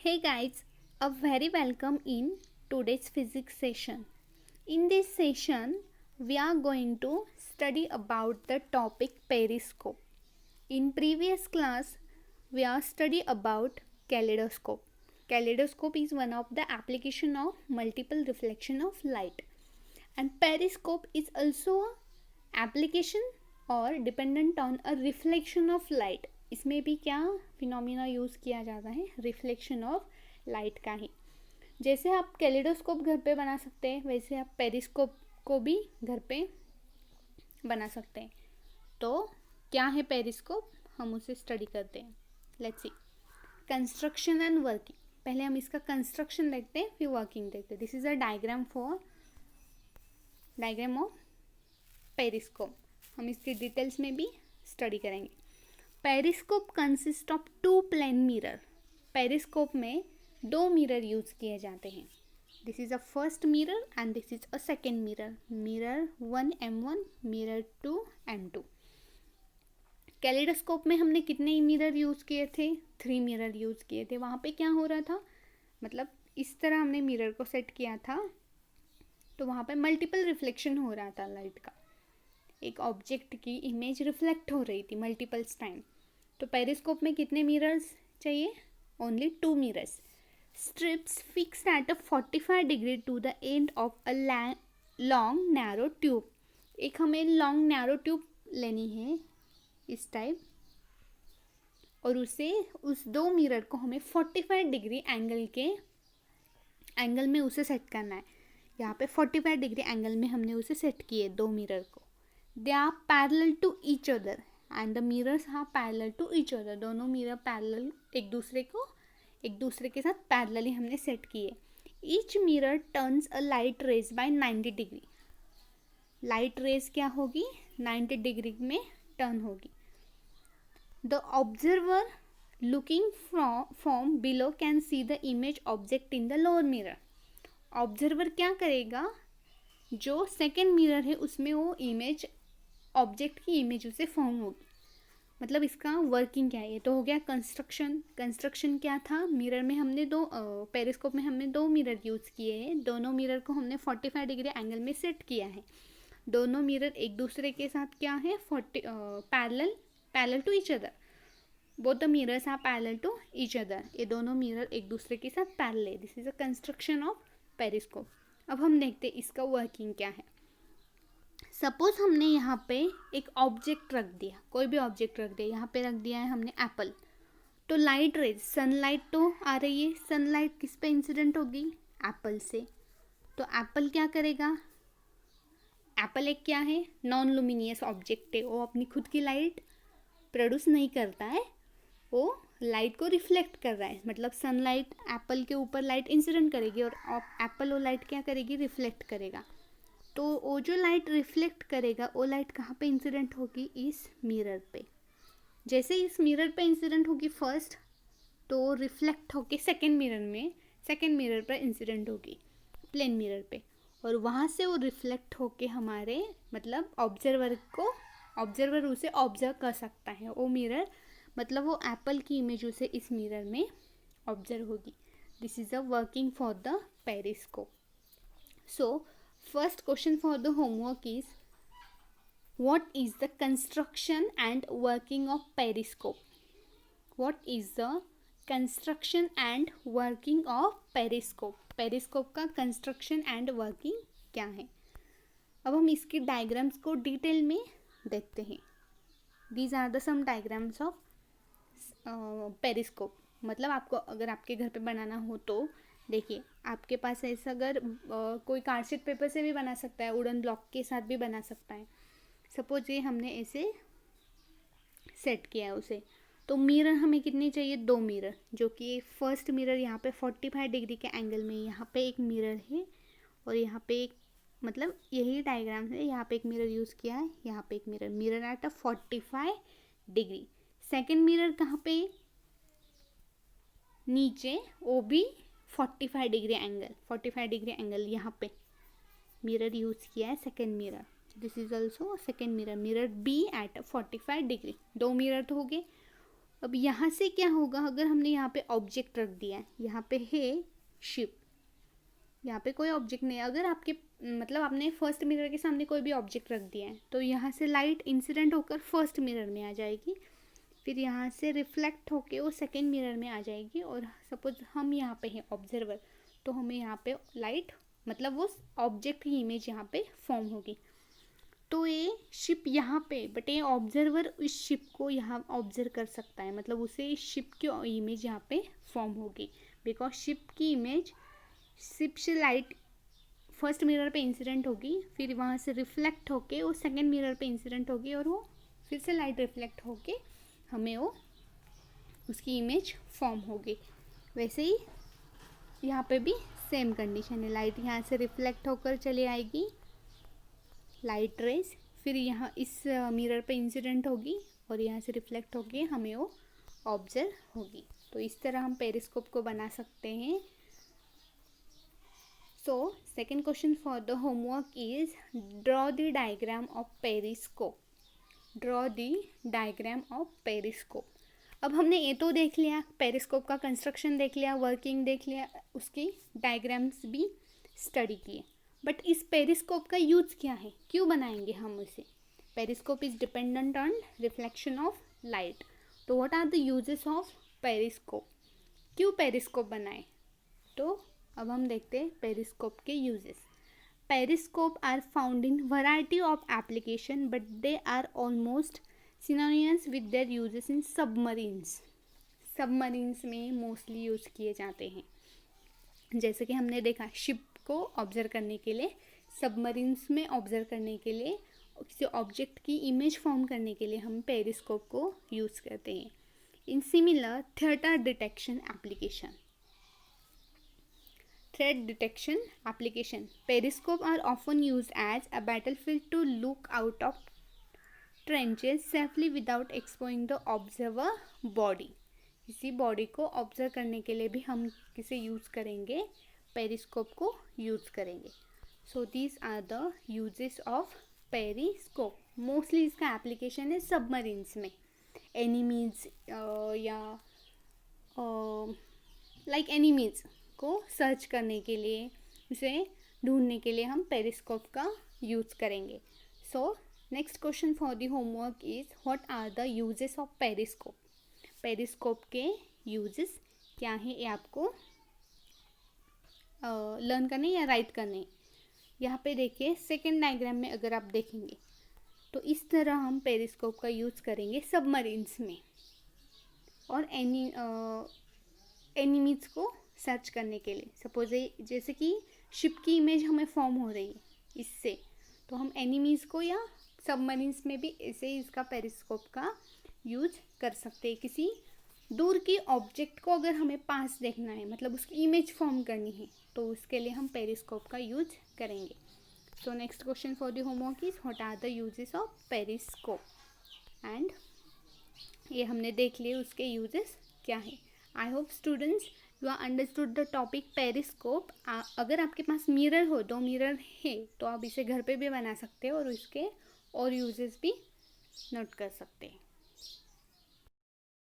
Hey guys, a very welcome in today's physics session. In this session, we are going to study about the topic periscope. In previous class, we are study about kaleidoscope. Kaleidoscope is one of the application of multiple reflection of light, and periscope is also a application और dependent on a reflection of light. इसमें भी क्या phenomena use किया जाता है, reflection of light का ही. जैसे आप कैलिडोस्कोप घर पे बना सकते हैं, वैसे आप पेरिस्कोप को भी घर पे बना सकते हैं. तो क्या है पेरिस्कोप, हम उसे स्टडी करते हैं. Let's see construction and working. पहले हम इसका कंस्ट्रक्शन देखते हैं, फिर वर्किंग देखते हैं. This is a diagram of periscope. हम इसके डिटेल्स में भी स्टडी करेंगे. Periscope consist of two plane mirror. Periscope में दो मिरर यूज किए जाते हैं. This is a first mirror and this is a second mirror. Mirror 1 M1, mirror 2 M2. Kaleidoscope में हमने कितने मिरर यूज किए थे? 3 मिरर यूज किए थे. वहाँ पे क्या हो रहा था, मतलब इस तरह हमने मिरर को सेट किया था, तो वहाँ पे मल्टीपल रिफ्लेक्शन हो रहा था लाइट का. एक ऑब्जेक्ट की इमेज रिफ्लेक्ट हो रही थी मल्टीपल्स टाइम. तो पेरिस्कोप में कितने मिरर्स चाहिए? Only 2 mirrors. Strips fixed at a 45 degree to the end of a long narrow tube. एक हमें लॉन्ग नैरो ट्यूब लेनी है इस टाइप, और उस 2 मिरर को हमें 45 डिग्री एंगल में उसे सेट करना है. यहाँ पे 45 डिग्री एंगल में हमने उसे सेट किए 2 मिरर को. They are parallel to each other and the mirrors are parallel to each other. दोनों मिरर पैरेलल एक दूसरे के साथ पैरेलली हमने सेट किए. Each mirror turns a light rays by 90 degree. Light rays क्या होगी? 90 डिग्री में टर्न होगी. The observer looking from below can see the image object in the lower mirror. Observer क्या करेगा? जो सेकेंड मिरर है उसमें वो इमेज, ऑब्जेक्ट की इमेज उसे फॉर्म होगी. मतलब इसका वर्किंग क्या है? ये तो हो गया कंस्ट्रक्शन क्या था? मिरर में हमने पेरिस्कोप में हमने 2 मिरर यूज़ किए हैं. दोनों मिरर को हमने 45 डिग्री एंगल में सेट किया है. दोनों मिरर एक दूसरे के साथ क्या है? Parallel to each other. Both the mirrors are parallel to each other. ये दोनों मिरर एक दूसरे के साथ पैरेलल है. This is a construction of periscope. अब हम देखते हैं इसका वर्किंग क्या है. सपोज हमने यहाँ पे एक ऑब्जेक्ट रख दिया, कोई भी ऑब्जेक्ट रख दिया. यहाँ पे रख दिया है हमने एप्पल. तो लाइट रेज, सनलाइट तो आ रही है. सनलाइट किस पे इंसिडेंट होगी? एप्पल से. तो एप्पल क्या करेगा? एप्पल एक क्या है? नॉन लुमिनियस ऑब्जेक्ट है. वो अपनी खुद की लाइट प्रोड्यूस नहीं करता है, वो लाइट को रिफ्लेक्ट कर रहा है. मतलब सनलाइट एप्पल के ऊपर लाइट इंसिडेंट करेगी और एप्पल वो लाइट क्या करेगी? रिफ्लेक्ट करेगा. तो वो जो लाइट रिफ्लेक्ट करेगा वो लाइट कहाँ पे इंसिडेंट होगी? इस मिरर पे. जैसे इस मिरर पे इंसिडेंट होगी फर्स्ट, तो रिफ्लेक्ट होके सेकेंड मिरर पर इंसिडेंट होगी प्लेन मिरर पे. और वहाँ से वो रिफ्लेक्ट होके हमारे मतलब ऑब्जर्वर उसे ऑब्जर्व कर सकता है. वो मिरर मतलब वो एप्पल की इमेज उसे इस मिरर में ऑब्जर्व होगी. This is a working for the periscope. So first question for the homework is, what is the construction and working of periscope? What is the construction and working of periscope? periscope का construction and working क्या है? अब हम इसके diagrams को detail में देखते हैं. These are the some diagrams of periscope. मतलब आपको अगर आपके घर पे बनाना हो तो देखिए, आपके पास ऐसा अगर कोई कार्डशीट पेपर से भी बना सकता है, वुडन ब्लॉक के साथ भी बना सकता है. सपोज ये हमने ऐसे सेट किया है उसे. तो मिरर हमें कितने चाहिए? 2 मिरर. जो कि फर्स्ट मिरर यहाँ पे 45 डिग्री के एंगल में, यहाँ पे एक मिरर है और यहाँ पे एक, मतलब यही डायग्राम है. यहाँ पे एक मिरर यूज़ किया है, यहाँ पे एक mirror at a 45 degree. Second mirror कहाँ पे? नीचे, वो भी 45 डिग्री एंगल यहाँ पे मिरर यूज़ किया है. Second mirror, this is also second mirror B at 45 degree. 2 mirror तो हो गए. अब यहाँ से क्या होगा, अगर हमने यहाँ पे ऑब्जेक्ट रख दिया है, यहाँ पे है शिप, यहाँ पे कोई ऑब्जेक्ट नहीं है, अगर आपके मतलब आपने फर्स्ट मिरर के सामने कोई भी ऑब्जेक्ट रख दिया है तो यहाँ से लाइट इंसिडेंट होकर फर्स्ट मिरर में आ जाएगी, फिर यहाँ से रिफ्लेक्ट होके वो सेकेंड मिरर में आ जाएगी, और सपोज हम यहाँ पे हैं ऑब्जर्वर, तो हमें यहाँ पे लाइट मतलब वो ऑब्जेक्ट की इमेज यहाँ पे फॉर्म होगी। तो ये शिप यहाँ पे, बट ये ऑब्जर्वर इस शिप को यहाँ ऑब्जर्व कर सकता है, मतलब उसे इस शिप की इमेज यहाँ पे फॉर्म होगी, बिकॉज शिप की इमेज, शिप से लाइट फर्स्ट मिरर पे इंसिडेंट होगी, फिर वहाँ से रिफ्लेक्ट होके वो सेकेंड मिरर पे इंसिडेंट होगी, और वो फिर से लाइट रिफ्लेक्ट होके हमें वो उसकी इमेज फॉर्म होगी। वैसे ही यहाँ पे भी सेम कंडीशन है, लाइट यहाँ से रिफ्लेक्ट होकर चली आएगी लाइट रेज, फिर यहाँ इस मिरर पे इंसिडेंट होगी और यहाँ से रिफ्लेक्ट होके हमें वो ऑब्जर्व होगी। तो इस तरह हम पेरिस्कोप को बना सकते हैं। So second question for the homework is draw the diagram of periscope. Draw the diagram of periscope. अब हमने ये तो देख लिया, पेरिस्कोप का कंस्ट्रक्शन देख लिया, वर्किंग देख लिया, उसकी डायग्राम्स भी स्टडी किए, बट इस पेरिस्कोप का यूज क्या है, क्यों बनाएंगे हम उसे? Periscope is dependent on reflection of light. तो what are the uses of periscope, क्यों पेरिस्कोप बनाए? तो अब हम देखते हैं पेरिस्कोप के uses. Periscope are found in variety of application, but they are almost synonymous with their uses in submarines. Submarines में मोस्टली यूज किए जाते हैं। जैसे कि हमने देखा शिप को ऑब्जर्व करने के लिए, सबमरीन्स में ऑब्जर्व करने के लिए, किसी ऑब्जेक्ट की इमेज फॉर्म करने के लिए हम पेरिस्कोप को यूज़ करते हैं। In similar theatre detection application, threat detection application, periscope are often used as a battlefield to look out of trenches safely without exposing the observer body. किसी body को observe करने के लिए भी हम किसे यूज़ करेंगे, पेरिस्कोप को यूज़ करेंगे। So these are the uses of periscope. Mostly इसका एप्लीकेशन है सबमरीन्स में, एनिमीज या लाइक एनिमीज को सर्च करने के लिए, उसे ढूंढने के लिए हम पेरिस्कोप का यूज़ करेंगे। So next question for the homework is what are the uses of periscope. Periscope के यूजेस क्या हैं, ये आपको लर्न करने या राइट करने। यहाँ पे देखिए सेकेंड डायग्राम में अगर आप देखेंगे तो इस तरह हम पेरिस्कोप का यूज़ करेंगे सबमरीन्स में, और एनिमीज को सर्च करने के लिए। सपोज जैसे कि शिप की इमेज हमें फॉर्म हो रही है इससे, तो हम एनिमीज़ को या सबमरीन्स में भी ऐसे ही इसका पेरिस्कोप का यूज कर सकते हैं। किसी दूर की ऑब्जेक्ट को अगर हमें पास देखना है, मतलब उसकी इमेज फॉर्म करनी है, तो उसके लिए हम पेरिस्कोप का यूज करेंगे। So next question for the homework is what are the uses of periscope, and ये हमने देख लिए उसके यूजेस क्या है। I hope students you are understood the topic periscope. अगर आपके पास मिरर हो, 2 मिरर है, तो आप इसे घर पे भी बना सकते हो और इसके और यूजेस भी नोट कर सकते हैं।